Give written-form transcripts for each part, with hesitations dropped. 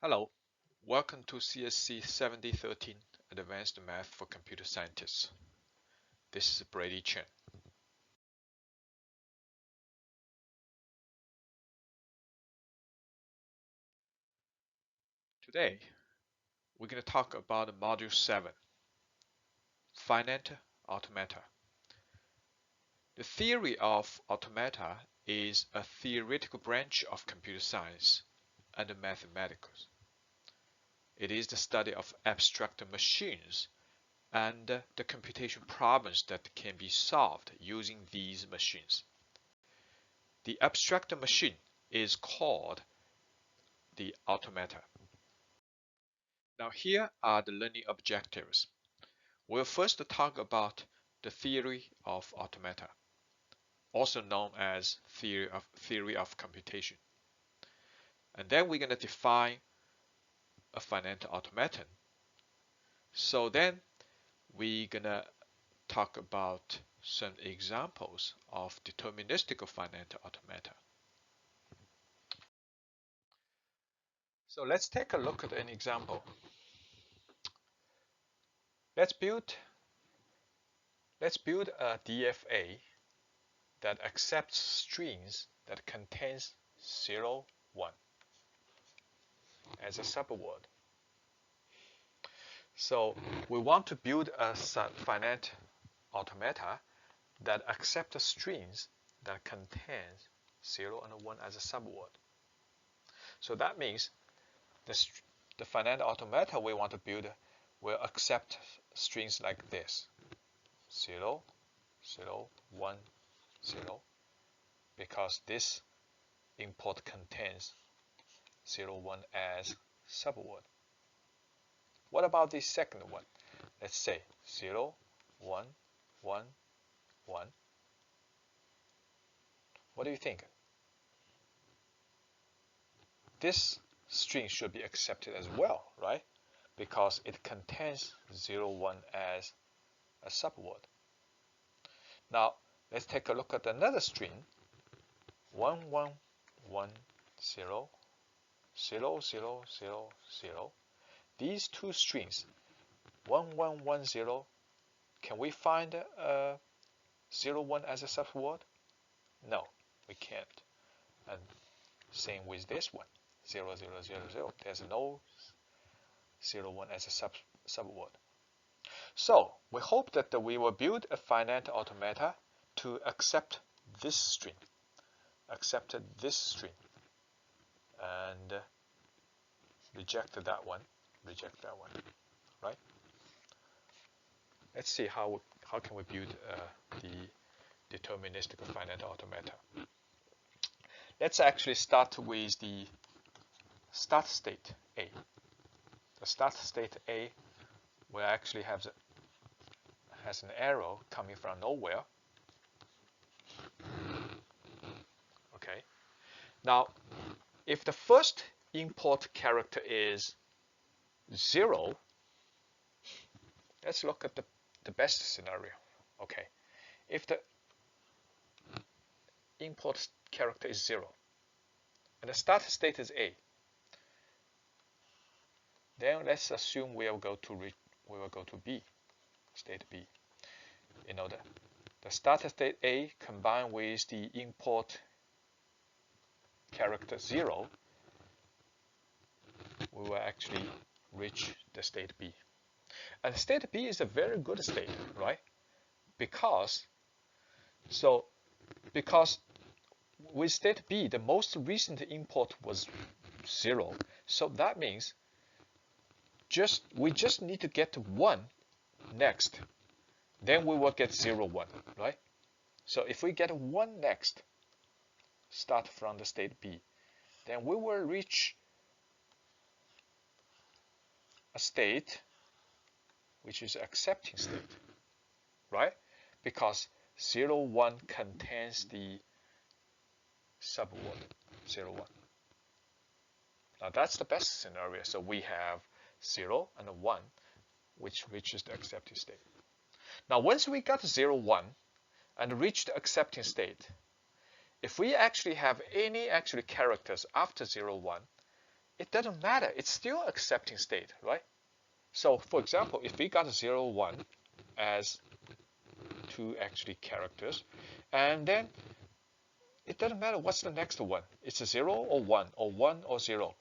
Hello, welcome to CSC 7013 Advanced Math for Computer Scientists. This is Brady Chen. Today, we're going to talk about Module 7, Finite Automata. The theory of automata is a theoretical branch of computer science and mathematics. It is the study of abstract machines and the computation problems that can be solved using these machines. The abstract machine is called the automata. Now here are the learning objectives. We'll first talk about the theory of automata, also known as theory of computation. And then we're going to define a finite automaton. So then we're going to talk about some examples of deterministic finite automata. So let's take a look at an example. Let's build a DFA that accepts strings that contains 0, 1 as a subword. So we want to build a finite automata that accepts strings that contains 0 and 1 as a subword. So that means the finite automata we want to build will accept strings like this: 0, 0, 1, 0, because this import contains 0, 1 as subword. What about the second one? Let's say 0, 1, 1, 1. What do you think? This string should be accepted as well, right? Because it contains 0, 1 as a subword. Now, let's take a look at another string: 1, 1, 1, 0, 0, 0, 0, 0. These two strings, 1, 1, 1, 0, can we find 0, 1 as a subword? No, we can't. And same with this one, 0, 0, 0, 0. There's no 0, 1 as a subword. So we hope that we will build a finite automata to accept this string, and reject that one, right? Let's see how can we build the deterministic finite automata. Let's actually start with the start state A. The start state A will actually has an arrow coming from nowhere. Okay. Now, if the first import character is 0, let's look at the best scenario. Okay. If the import character is 0 and the start state is A, then let's assume we will go to B, state B. You know, the start state A combined with the import character 0, we will actually reach the state B. And state B is a very good state, right? Because with state B, the most recent import was 0. So that means we just need to get 1 next. Then we will get 0, 1, right? So if we get 1 next, start from the state B, then we will reach a state which is accepting state, right? Because 0, 1 contains the subword 0, 1. Now that's the best scenario. So we have 0 and 1, which reaches the accepting state. Now once we got 0, 1 and reached the accepting state, if we actually have any characters after 0, 1, it doesn't matter. It's still accepting state, right? So for example, if we got 0, 1 as two actually characters, and then it doesn't matter what's the next one. It's a 0 or 1 or 1 or 0.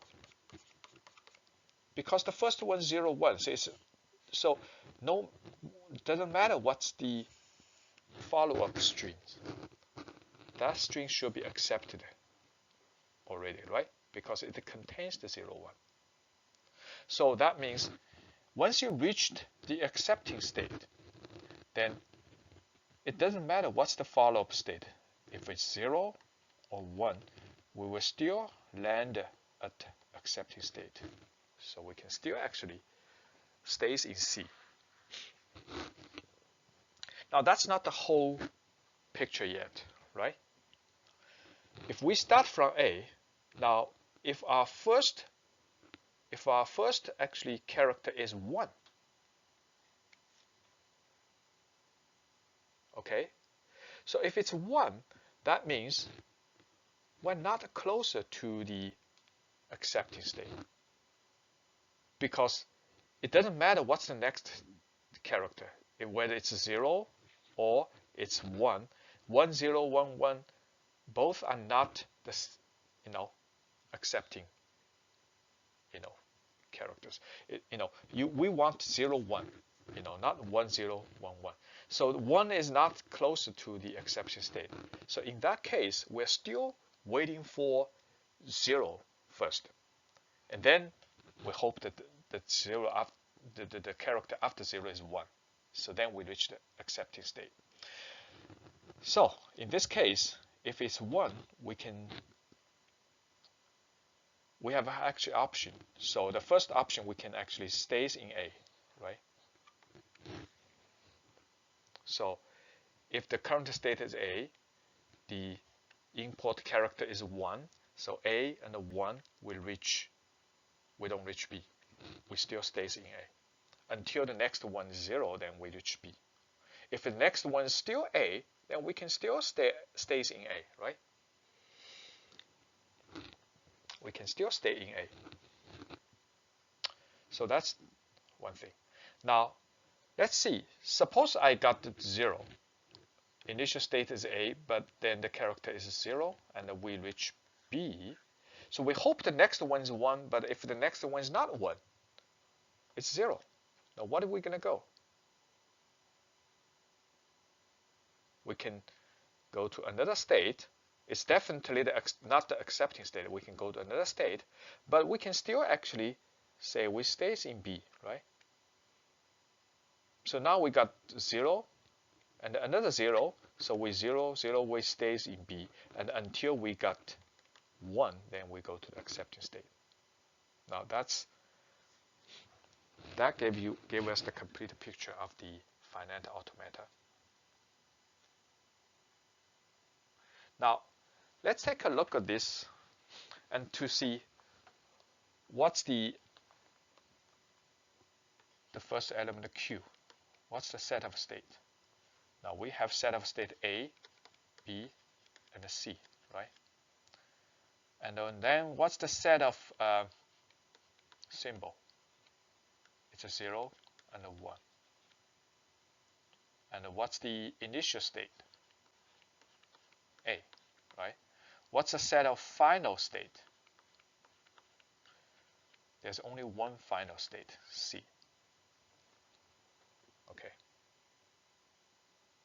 Because the first one 0, 1. So no, it doesn't matter what's the follow-up string. That string should be accepted already, right? Because it contains the 0, 1. So that means once you reached the accepting state, then it doesn't matter what's the follow-up state. If it's 0 or 1, we will still land at accepting state. So we can still actually stays in C. Now that's not the whole picture yet, right? If we start from A, now if our first actually character is 1, okay? So if it's 1, that means we're not closer to the accepting state, because it doesn't matter what's the next character, whether it's 0 or it's 1. 1, 0, 1, 1, both are not the, accepting, characters. We want 0, 1, not 1, 0, 1, 1. So 1 is not closer to the accepting state. So in that case, we're still waiting for 0 first, and then we hope that the character after 0 is 1. So then we reach the accepting state. So in this case, if it's 1, we have actually option. So the first option, we can actually stays in A, right? So if the current state is A, the import character is 1. So A and 1 we don't reach B. We still stays in A. Until the next one is 0, then we reach B. If the next one is still A, then we can still stays in A, right? We can still stay in A. So that's one thing. Now, let's see. Suppose I got 0. Initial state is A, but then the character is 0, and we reach B. So we hope the next one is 1, but if the next one is not 1, it's 0. Now what are we going to go? We can go to another state. It's definitely not the accepting state. We can go to another state, but we can still actually say we stays in B, right? So now we got 0 and another 0. So we 0, 0, we stays in B, and until we got 1, then we go to the accepting state. Now that gave us the complete picture of the finite automata. Now let's take a look at this and to see what's the first element Q. What's the set of state? Now we have set of state A, B, and C, right? And then what's the set of symbol? It's a 0 and a 1. And what's the initial state? A, right? What's the set of final state? There's only one final state, C. Okay.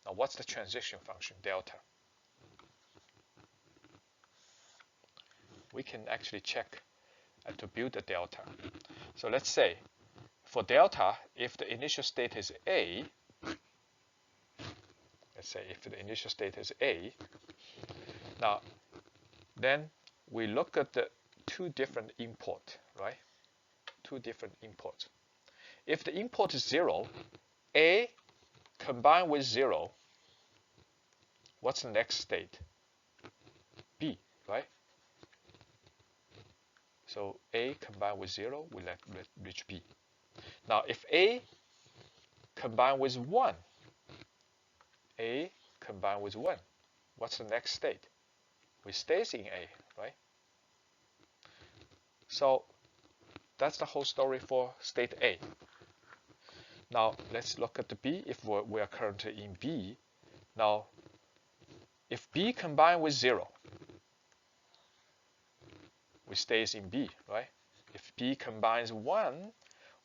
Now what's the transition function, delta? We can actually check to build the delta. So let's say for delta, if the initial state is A, let's say if the initial state is A, now then we look at the two different import, right? Two different imports. If the import is 0, A combined with 0, what's the next state? B, right? So A combined with 0, we reach B. Now if A combined with 1, A combined with 1, what's the next state? We stays in A, right? So that's the whole story for state A. Now let's look at the B. If we are currently in B, now if B combined with 0, we stays in B, right? If B combines 1,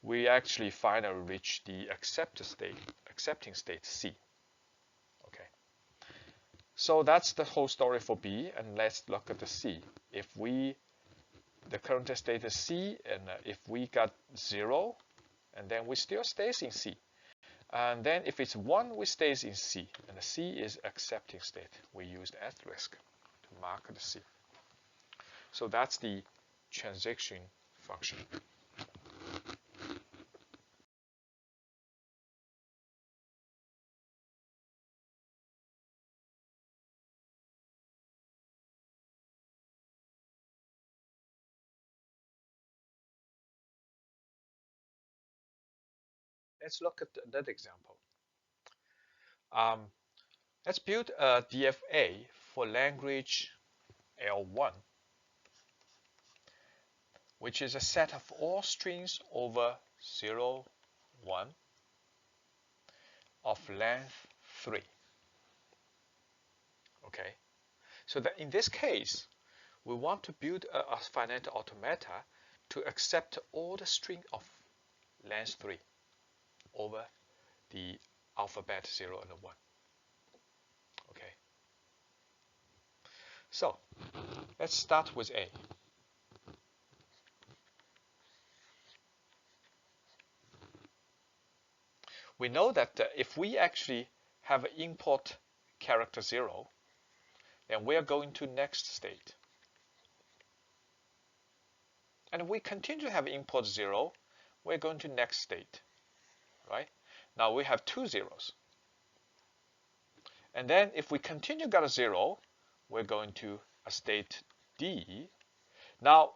we actually finally reach the accepting state C. Okay. So that's the whole story for B, and let's look at the C. If the current state is C, and if we got 0, and then we still stays in C. And then if it's 1, we stays in C, and the C is accepting state. We use the asterisk to mark the C. So that's the transition function. Let's look at that example. Let's build a DFA for language L1, which is a set of all strings over 0, 1 of length 3. Okay, so that in this case, we want to build a finite automata to accept all the string of length 3 over the alphabet 0 and 1. Okay, so let's start with A. We know that if we actually have an import character 0, then we are going to next state. And if we continue to have import 0, we're going to next state, right? Now we have 2 zeros. And then if we continue got a 0, we're going to a state D. Now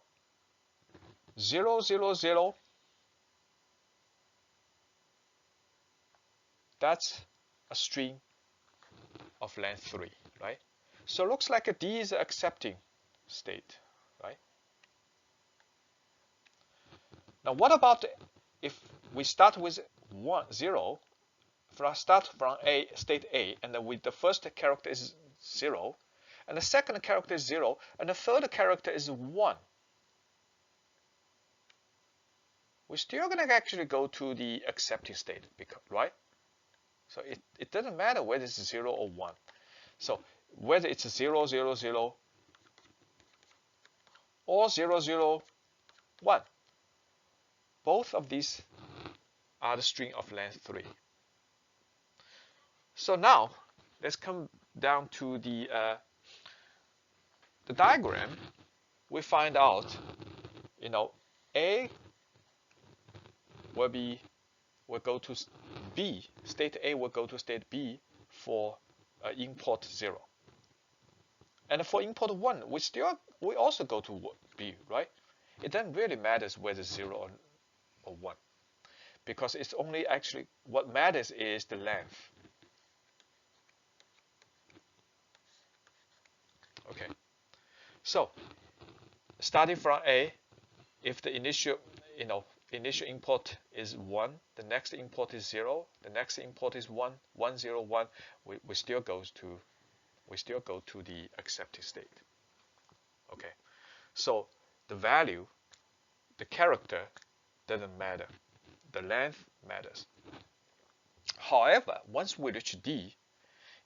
0, 0, 0, that's a string of length 3, right? So it looks like a D is an accepting state, right? Now what about if we start with 1, 0, start from A, state A, and then with the first character is 0, and the second character is 0, and the third character is 1. We're still going to actually go to the accepting state, right? So it doesn't matter whether it's 0 or 1. So whether it's 0, 0, 0, or 0, 0, 1, both of these are the string of length 3. So now let's come down to the diagram. We find out, A will go to B. State A will go to state B for import 0. And for import 1, we also go to B, right? It doesn't really matter whether 0 or 1, because it's only actually what matters is the length. Okay. So starting from A, if the initial import is 1, the next import is 0, the next import is 1, 1, 0, 1, we still go to the accepting state. Okay, so the value, the character doesn't matter, the length matters. However, once we reach D,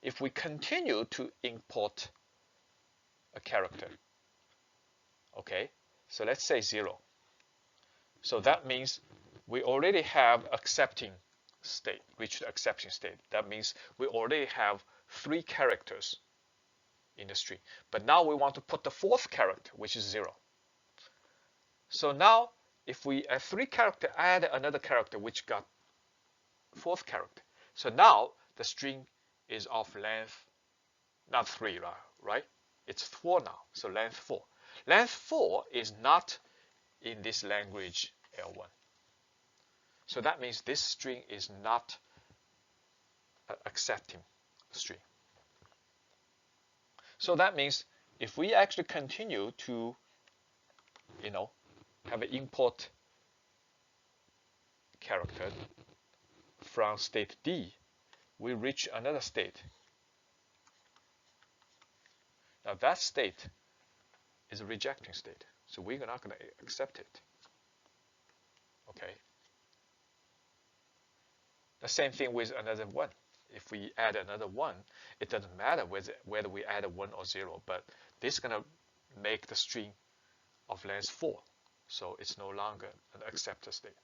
if we continue to import a character, okay, so let's say 0. So that means we already have accepting state, reached accepting state. That means we already have 3 characters in the string. But now we want to put the 4th character, which is 0. So now if we add 3 character, add another character which got 4th character. So now the string is of length, not 3, right? It's 4 now, so length 4. Length 4 is not in this language L1. So that means this string is not an accepting string. So that means if we actually continue to, have an import character from state D, we reach another state. Now that state is a rejecting state, so we're not going to accept it. Okay. The same thing with another 1. If we add another 1, it doesn't matter whether we add a 1 or 0, but this is going to make the string of length 4. So it's no longer an acceptor state.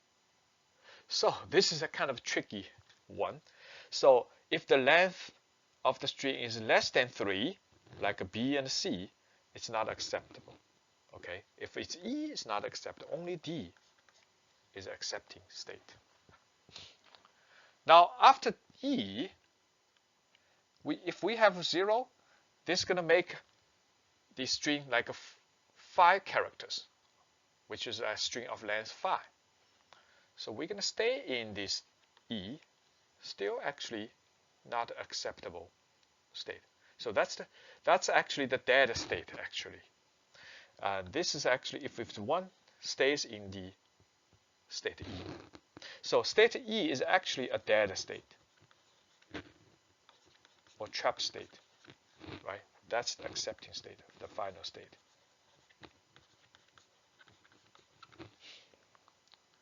So this is a kind of tricky one. So if the length of the string is less than 3, like a B and C, it's not acceptable. Okay, if it's E, it's not acceptable. Only D is accepting state. Now after E, if we have 0, this is going to make the string like 5 characters, which is a string of length 5. So we're going to stay in this E, still actually not acceptable state. So that's actually the dead state actually. This is actually if 1 stays in the state E. So state E is actually a dead state or trap state, right? That's the accepting state, the final state.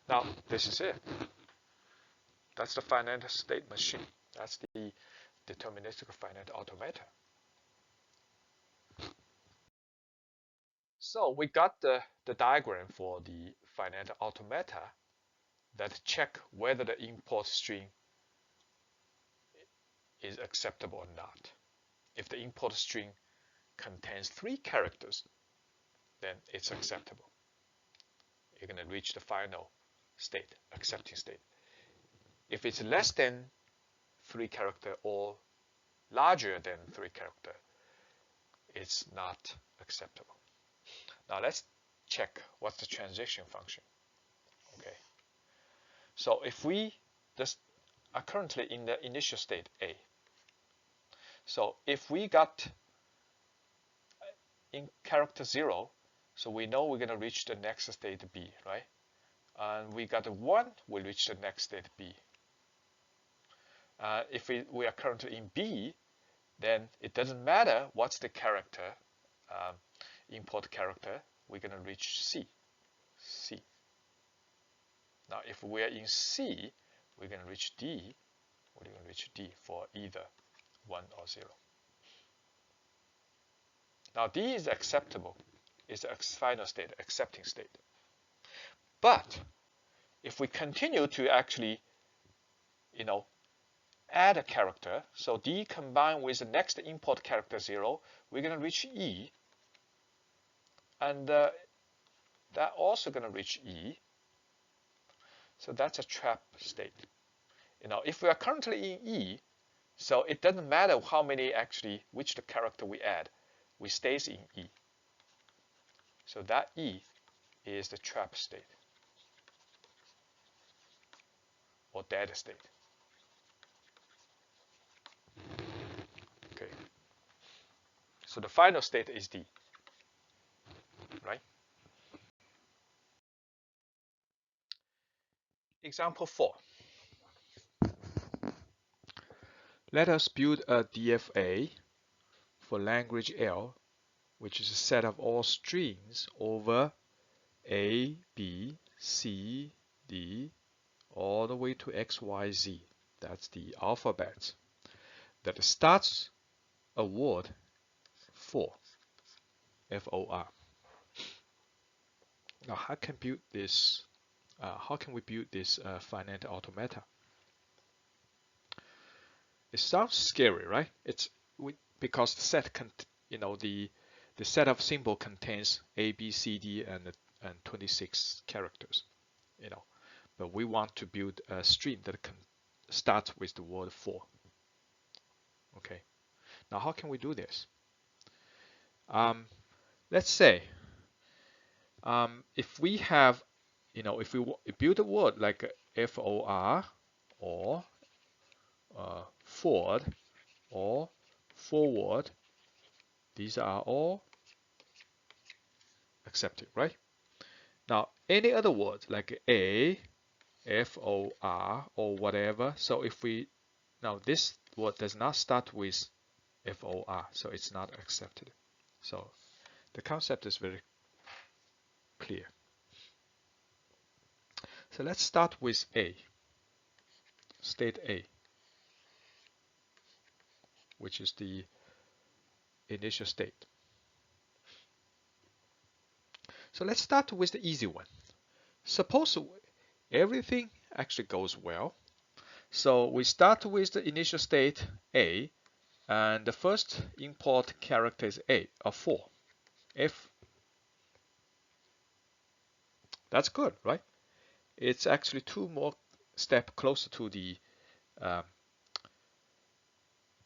Now this is it. That's the finite state machine. That's the deterministic finite automata. So we got the diagram for the finite automata that check whether the import string is acceptable or not. If the import string contains 3 characters, then it's acceptable. You're going to reach the final state, accepting state. If it's less than 3 character or larger than 3 character, it's not acceptable. Now let's check what's the transition function. Okay. So if we just are currently in the initial state A. So if we got in character 0, so we know we're going to reach the next state B, right? And we got a 1, we reach the next state B. If we are currently in B, then it doesn't matter what's the character, import character, we're going to reach C. Now if we are in C, we're going to reach D. We're going to reach D for either 1 or 0. Now D is acceptable. It's the final state, accepting state. But if we continue to actually, add a character, so D combined with the next import character 0, we're going to reach E. And that also going to reach E. So that's a trap state. If we are currently in E, so it doesn't matter how many which the character we add, we stays in E. So that E is the trap state or dead state. Okay. So the final state is D, right? Example 4. Let us build a DFA for language L, which is a set of all strings over A, B, C, D, all the way to X, Y, Z. That's the alphabet that starts a word for, F-O-R. Now, how can we build this finite automata? It sounds scary, right? Because the set the set of symbol contains A, B, C, D, and 26 characters. But we want to build a string that can start with the word for. Okay. Now, how can we do this? Let's say if we have, if we build a word like FOR or forward or forward, these are all accepted, right? Now, any other word like A, FOR or whatever. So if we, now this word does not start with FOR, so it's not accepted. So the concept is very clear. So let's start with A, state A, which is the initial state. So let's start with the easy one. Suppose everything actually goes well. So we start with the initial state A, and the first import character is A, or 4, F. That's good, right? It's actually 2 more steps closer to um,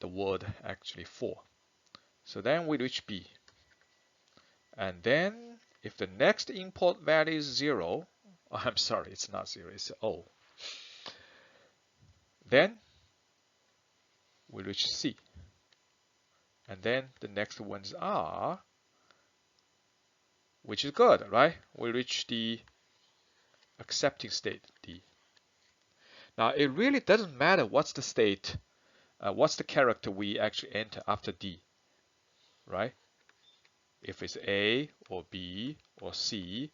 the word actually 4. So then we reach B. And then if the next import value is 0, oh, I'm sorry, it's not 0, it's O. Then we reach C. And then the next ones are, which is good, right? We reach the accepting state, D. Now it really doesn't matter what's the state, what's the character we actually enter after D, right? If it's A or B or C,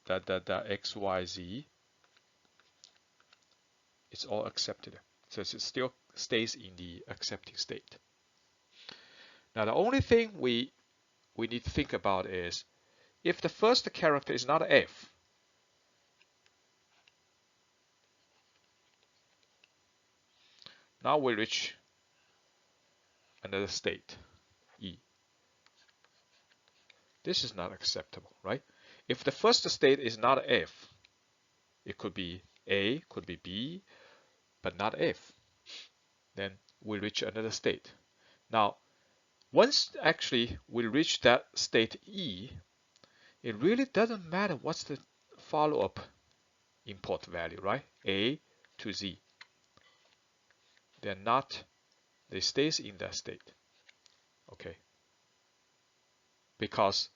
X, Y, Z, it's all accepted. So it still stays in the accepting state. Now the only thing we need to think about is if the first character is not F, now we reach another state, E. This is not acceptable, right? If the first state is not F, it could be A, could be B, but not F. Then we reach another state. Now, once actually we reach that state E, it really doesn't matter what's the follow-up import value, right? A to Z. They stays in that state, okay? Because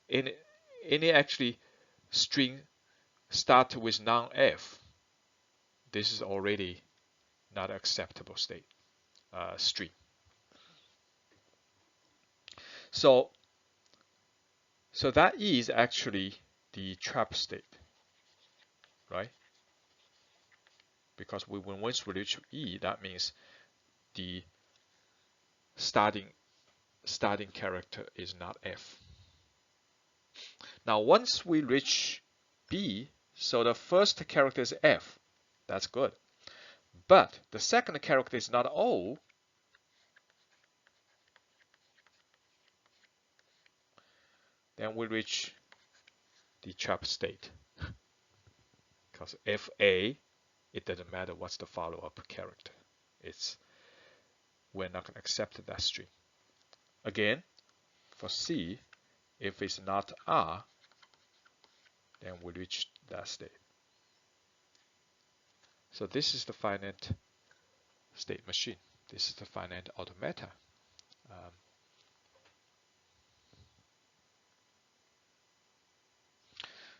any actually string start with non-F, this is already not acceptable state string. So that is actually the trap state, right? Because once we reach E, that means the starting character is not F. Now once we reach B, so the first character is F, that's good. But the second character is not O, then we reach the trap state. Because FA, it doesn't matter what's the follow-up character. We're not going to accept that string. Again, for C, if it's not R, then we reach that state. So this is the finite state machine. This is the finite automata.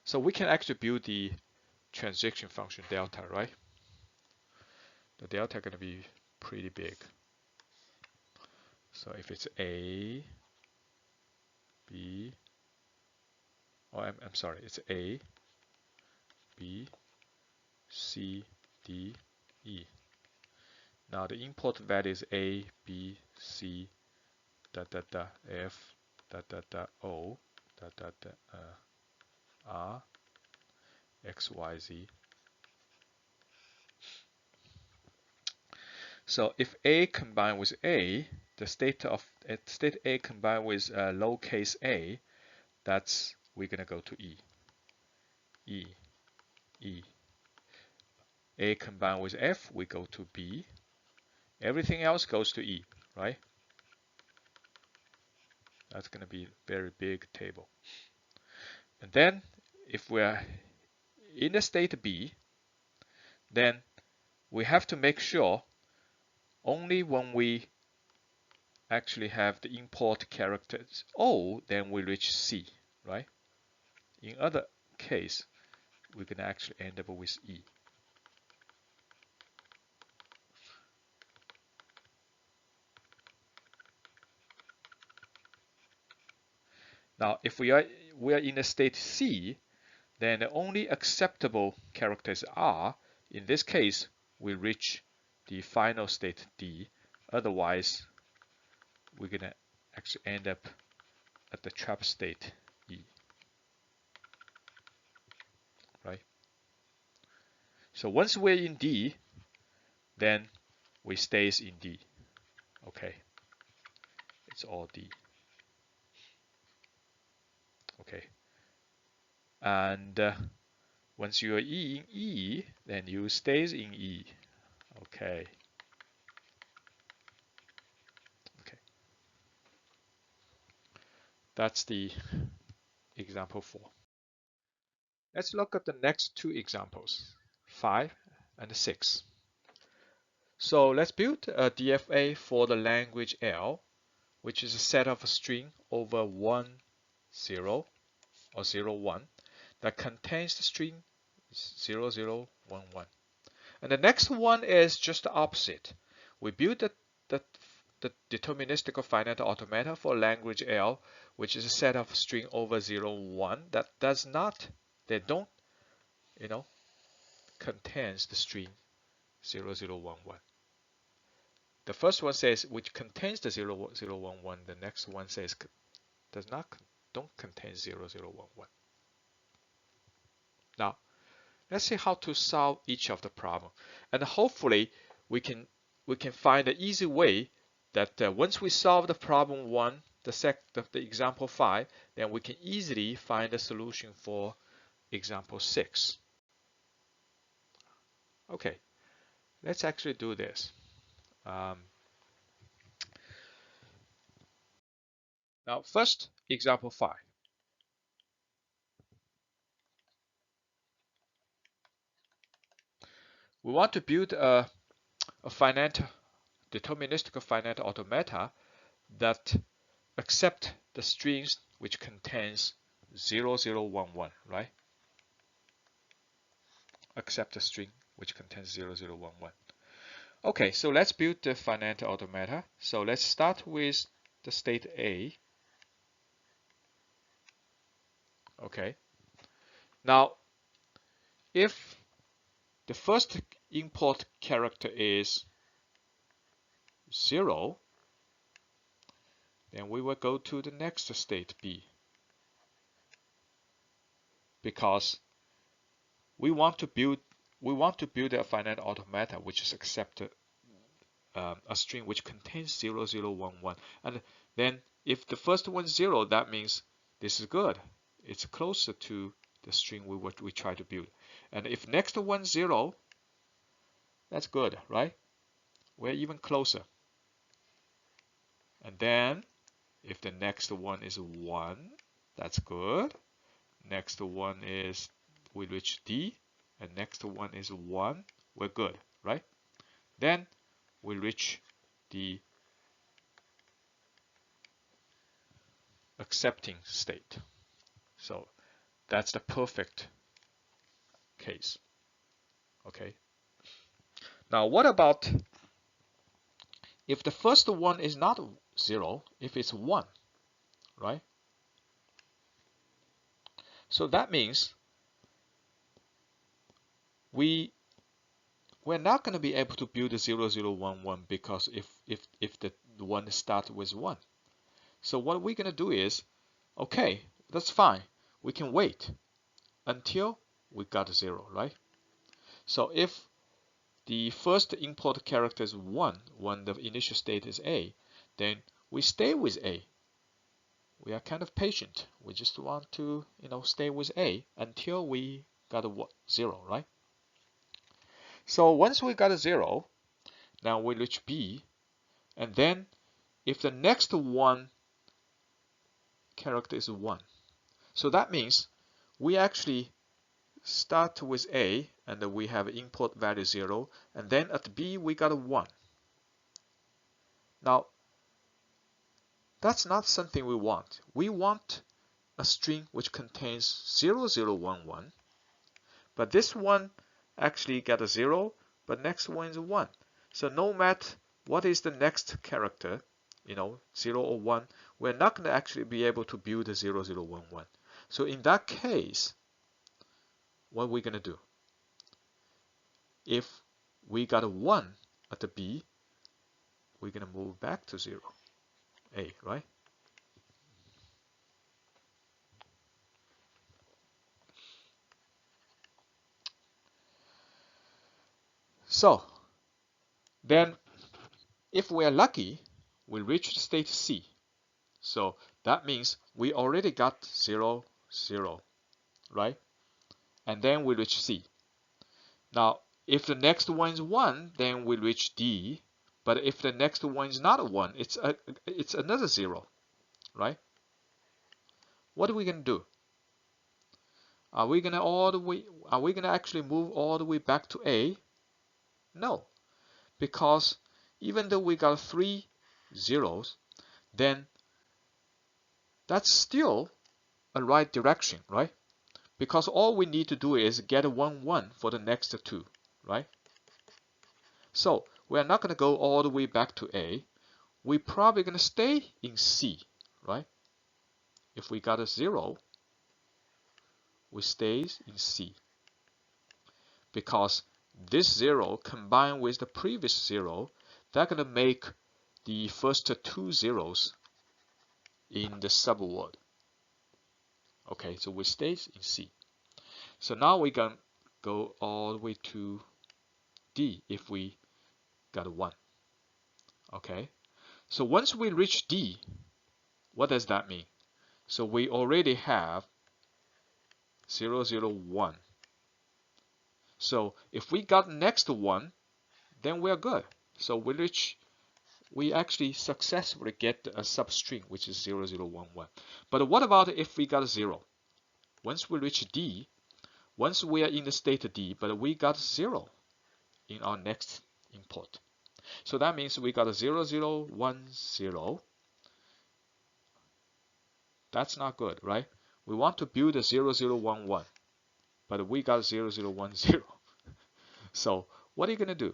So we can actually build the transition function delta, right? The delta is going to be pretty big. So if it's A, B, oh, I'm sorry, it's A, B, C, D, E. Now the import value is A, B, C, F, O, R, X, Y, Z. So if A combined with A, the state A combined with lowercase a, we're gonna go to E. A combined with F, we go to B. Everything else goes to E, right? That's gonna be a very big table. And then if we're in the state B, then we have to make sure only when we actually have the import characters O, then we reach C, right? In other case, we're going to actually end up with E. Now, if we are in a state C, then the only acceptable characters are, in this case, we reach the final state D. Otherwise, we're going to actually end up at the trap state E, right? So once we're in D, then we stays in D. Okay, it's all D. Okay, and once you are in E, then you stays in E. Okay. Okay. That's the example 4. Let's look at the next two examples, 5 and 6. So let's build a DFA for the language L, which is a set of a string over 1, 0 or 0, 1 that contains the string 0, 0, 1, 1. And the next one is just the opposite. We build the deterministic finite automata for language L, which is a set of string over 0, 1 that does not, they don't, contains the string 0, 0, 1, 1. The first one says which contains the 0, 0, 1, 1. The next one says don't contain 0, 0, 1, 1. Now, let's see how to solve each of the problem, and hopefully we can find an easy way that once we solve the problem 1, the example 5, then we can easily find a solution for example 6. Okay, let's actually do this. Now, first, example 5. We want to build a deterministic finite automata that accept the strings which contains 0, 0, 1, 1, right? Accept the string which contains 0, 0, 1, 1. Okay, so let's build the finite automata. So let's start with the state A. Okay. Now, if the first import character is 0, then we will go to the next state B, because we want to build a finite automata which is accepted a string which contains 0, 0, 1, 1. And then if the first one is 0, that means this is good. It's closer to the string we try to build. And if next one 0, that's good, right? We're even closer. And then if the next one is 1, that's good. Next one is we reach D, and next one is 1, we're good, right? Then we reach the accepting state. So that's the perfect case. Okay. Now what about if the first one is not 0, if it's 1, right? So that means we're not going to be able to build a 0, 0, 1, 1 because if the one starts with 1. So what we're going to do is, okay, that's fine. We can wait until we got 0, right? So if the first import character is 1 when the initial state is A, then we stay with A. We are kind of patient. We just want to, stay with A until we got a 0, right? So once we got a 0, now we reach B, and then if the next one character is 1, so that means we actually start with A and we have import value 0, and then at B we got a 1. Now that's not something we want. We want a string which contains 0, 0, 1, 1, But this one actually got a 0, but next one is 1. So no matter what is the next character, 0 or 1, we're not going to actually be able to build a 0, 0, 1, 1. So in that case, what are we going to do? If we got a 1 at the B, we're going to move back to 0, A, right? So then if we are lucky, we reach state C. So that means we already got 0, 0, right? And then we reach C. Now, if the next one is 1, then we reach D. But if the next one is not a 1, it's another 0, right? What are we going to do? Are we going to actually move all the way back to A? No, because even though we got 3 zeros, then that's still a right direction, right? Because all we need to do is get a 1, 1 for the next 2, right? So we're not going to go all the way back to A. We're probably going to stay in C, right? If we got a 0, we stay in C. Because this 0 combined with the previous 0, they're going to make the first 2 zeros in the subword. Okay, so we stay in C. So now we can go all the way to D if we got a 1. Okay, so once we reach D, what does that mean? So we already have 0, 0, 1. So if we got next one, then we're good. So we actually successfully get a substring, which is 0, 0, 1, 1. But what about if we got a 0? Once we reach D, once we are in the state D, but we got 0 in our next import. So that means we got a 0, 0, 1, 0. That's not good, right? We want to build a 0, 0, 1, 1, but we got 0, 0, 1, 0. So what are you going to do?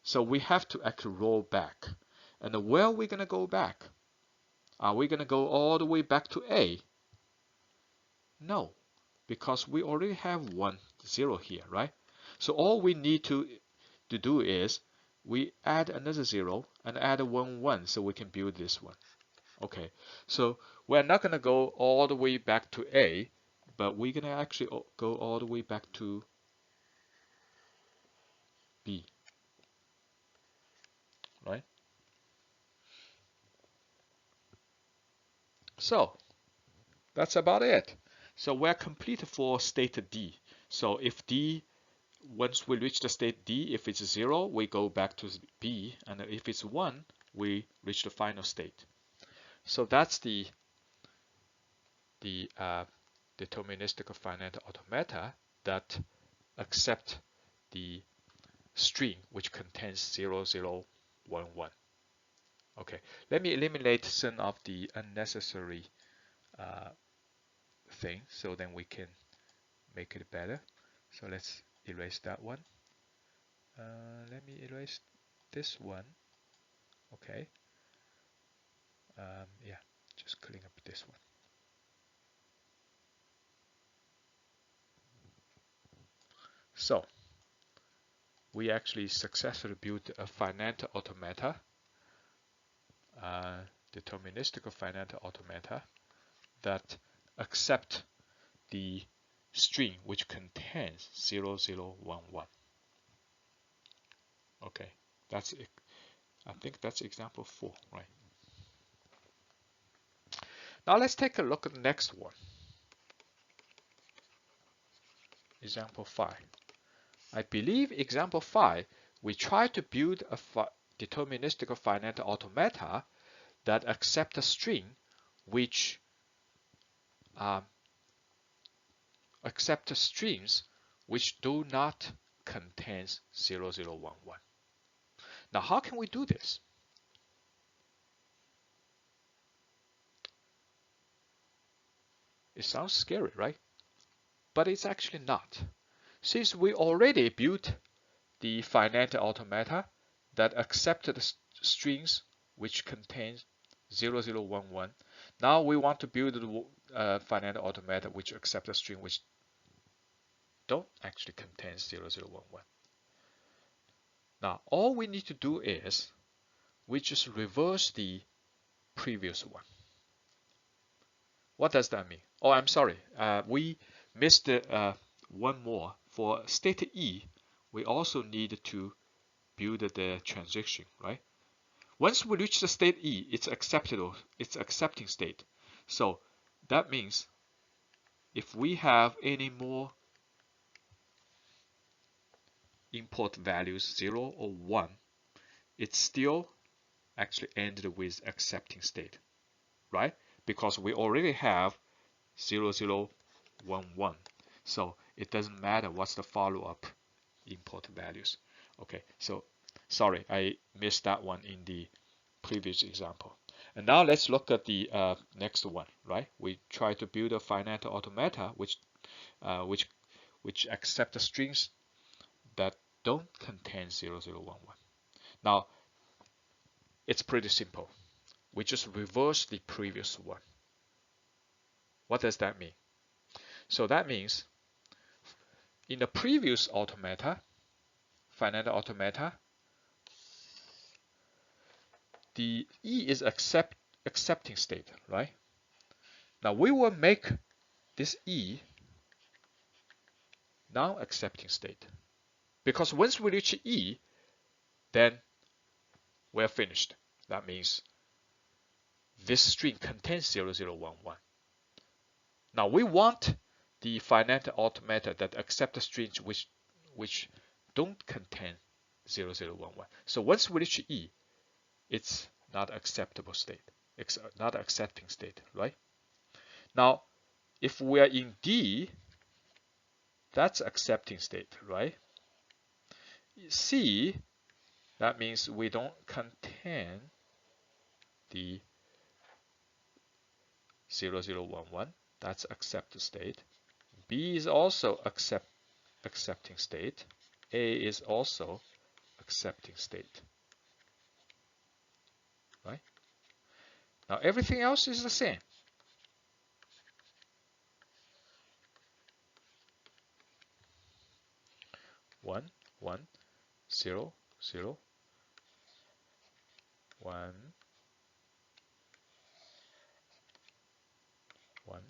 So we have to actually roll back. And where are we going to go back? Are we going to go all the way back to A? No, because we already have 1, 0 here, right? So all we need to do is we add another 0 and add a 1, 1 so we can build this one. Okay, so we're not going to go all the way back to A, but we're going to actually go all the way back to B, right? So that's about it. So we're complete for state D. So if D, once we reach the state D, if it's 0, we go back to B, and if it's 1, we reach the final state. So that's the deterministic finite automata that accept the string which contains 0, 0, 1, 1. Okay, let me eliminate some of the unnecessary things so then we can make it better. So let's erase that one. Let me erase this one. Okay. Yeah, just clean up this one. So we actually successfully built a finite automata, deterministic finite automata that accept the string which contains 0, 0, 1, 1. Okay, that's it. I think that's example 4, right? Now let's take a look at the next one. Example 5. I believe example 5, we try to build a deterministic finite automata that accept a string which accept strings which do not contain 0, 0, 1, 1. Now how can we do this? It sounds scary, right? but it's actually not. Since we already built the finite automata that accepted strings which contains 0011, now we want to build the finite automata which accepts a string which don't actually contain 0011. Now all we need to do is we just reverse the previous one. What does that mean? Oh, I'm sorry. We missed one more. For state E, we also need to build the transition, right? Once we reach the state E, it's acceptable. It's accepting state. So that means if we have any more import values 0 or 1, it still actually ended with accepting state, right? Because we already have 0011. So it doesn't matter what's the follow-up import values. Okay, so sorry, I missed that one in the previous example. And now let's look at the next one, right? We try to build a finite automata which accept the strings that don't contain 0011. Now it's pretty simple. We just reverse the previous one. What does that mean? So that means in the previous automata, finite automata, the E is accepting state, right? Now we will make this E non-accepting state, because once we reach E, then we're finished. That means this string contains 0011. Now we want the finite automata that accept the strings which don't contain 0011. So once we reach E, it's not acceptable state. It's not accepting state, right? Now, if we are in D, that's accepting state, right? C, that means we don't contain the 0011. That's accepted state. B is also accepting state. A is also accepting state, right? Now everything else is the same. 1, 1, 0, 0, 1, 1,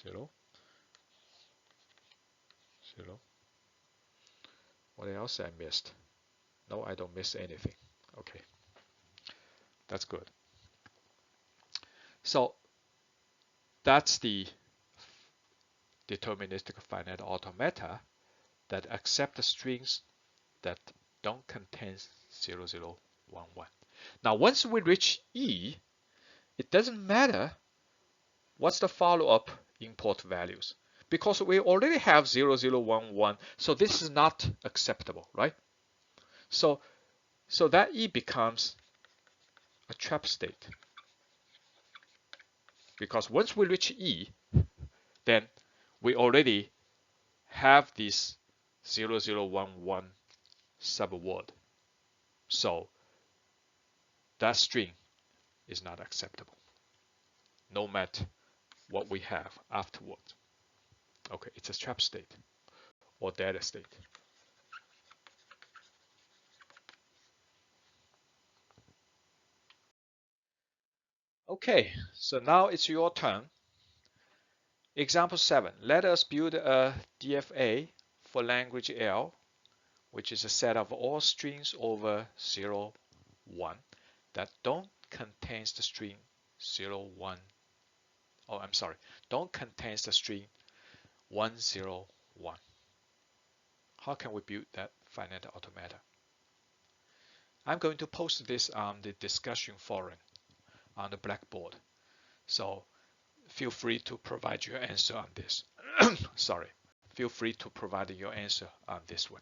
0, 0. What else I missed? No, I don't miss anything. Okay, that's good. So that's the deterministic finite automata that accept the strings that don't contain 0011. Now once we reach E, it doesn't matter what's the follow-up import values, because we already have 0011, so this is not acceptable, right? So that E becomes a trap state, because once we reach E, then we already have this 0011 subword. So that string is not acceptable, no matter what we have afterward. Okay, it's a trap state or data state. Okay, so now it's your turn. Example 7. Let us build a DFA for language L, which is a set of all strings over 0, 1 that don't contain the string 0, 1. Oh, I'm sorry, don't contain the string 1, 0, 1. How can we build that finite automata? I'm going to post this on the discussion forum on the Blackboard. So feel free to provide your answer on this. Sorry. Feel free to provide your answer on this one.